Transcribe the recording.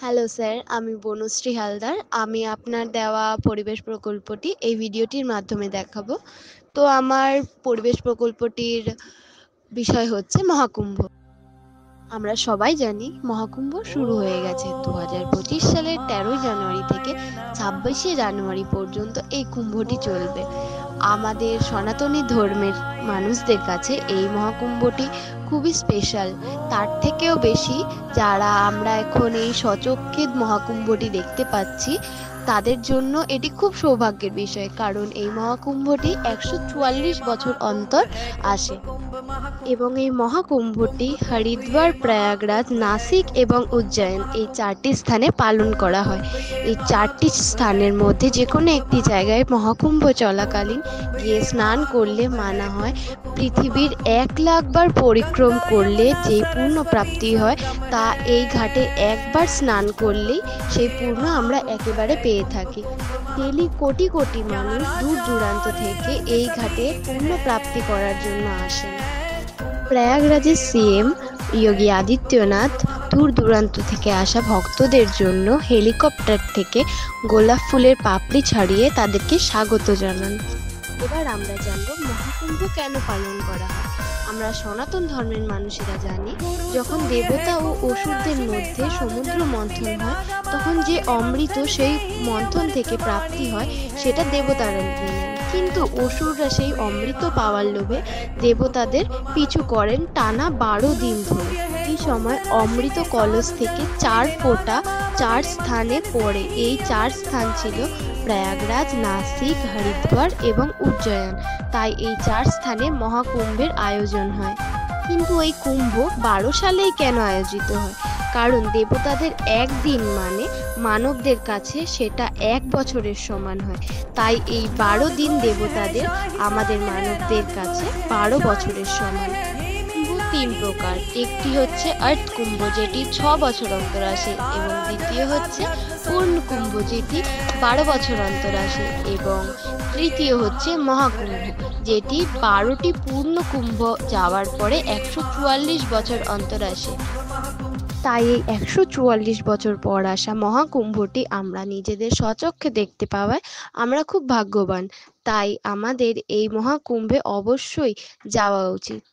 Hello sir, আমি বনশ্রী হালদার। আমি আপনার দেওয়া পরিবেশ প্রকল্পটি এই ভিডিওটির মাধ্যমে দেখাবো। তো আমার পরিবেশ প্রকল্পটির বিষয় হচ্ছে মহাকুম্ভ। আমরা সবাই জানি মহাকুম্ভ শুরু হয়ে গেছে 2025 সালের 13ই জানুয়ারি থেকে 26শে জানুয়ারি পর্যন্ত এই কুম্ভটি চলবে। আমাদের সনাতনী ধর্মের মানুষদের কাছে এই মহাকুম্ভটি খুবই স্পেশাল। তার থেকেও বেশি যারা আমরা এখন এই সচক্ষে মহাকুম্ভটি দেখতে পাচ্ছি তাদের জন্য এটি খুব সৌভাগ্যের বিষয়, কারণ এই মহাকুম্ভটি 144 বছর অন্তর আসে এবং এই মহাকুম্ভটি হরিদ্বার, প্রয়াগরাজ, নাসিক এবং উজ্জয়ন এই 4টি স্থানে পালন করা হয়। এই 4টি স্থানের মধ্যে যে কোনো একটি জায়গায় মহাকুম্ভ চলাকালীন গিয়ে স্নান করলে মানা হয় পৃথিবীর 1,00,000 বার পরিক্রম করলে যে পূর্ণ প্রাপ্তি হয় তা এই ঘাটে একবার স্নান করলেই সেই পূর্ণ আমরা একেবারে পেয়ে থাকি। ডেলি কোটি কোটি মানুষ দূর দূরান্ত থেকে এই ঘাটে পূর্ণ প্রাপ্তি করার জন্য আসেন। প্রয়াগরাজের সিএম যোগী আদিত্যনাথ দূর দূরান্ত থেকে আসা ভক্তদের জন্য হেলিকপ্টার থেকে গোলাপ ফুলের পাপড়ি ছাড়িয়ে তাদেরকে স্বাগত জানান। এবার আমরা জানব মহাকুম্ভ কেন পালন করা হয়। আমরা সনাতন ধর্মের মানুষেরা জানি, যখন দেবতা ও অসুরদের মধ্যে সমুদ্র মন্থন হয় তখন যে অমৃত সেই মন্থন থেকে প্রাপ্তি হয় সেটা দেবতারা নিয়ে নেন, কিন্তু অসুররা সেই অমৃত পাওয়ার লোভে দেবতাদের পিছু করেন টানা 12 দিন ধরে। এই সময় অমৃত কলস থেকে 4 ফোঁটা 4 স্থানে পড়ে। এই 4 স্থান ছিল প্রয়াগরাজ, নাসিক, হরিদ্বার এবং উজ্জয়ন। তাই এই 4 স্থানে মহাকুম্ভের আয়োজন হয়। কিন্তু এই কুম্ভ 12 সালেই কেন আয়োজিত হয়? কারণ দেবতাদের একদিন মানে মানবদের কাছে সেটা 1 বছরের সমান হয়। তাই এই 12 দিন দেবতাদের আমাদের মানবদের কাছে 12 বছরের সমান। কুম্ভ 3 প্রকার। একটি হচ্ছে আর্থ কুম্ভ, যেটি 6 বছর অন্তর আসে, এবং দ্বিতীয় হচ্ছে পূর্ণ কুম্ভ, যেটি 12 বছর অন্তর আসে, এবং তৃতীয় হচ্ছে মহাকুম্ভ, যেটি 12টি পূর্ণ কুম্ভ যাওয়ার পরে 144 বছর অন্তর আসে। তাই এই 144 বছর পর আসা মহাকুম্ভটি আমরা নিজেদের স্বচক্ষে দেখতে পাওয়ায় আমরা খুব ভাগ্যবান। তাই আমাদের এই মহাকুম্ভে অবশ্যই যাওয়া উচিত।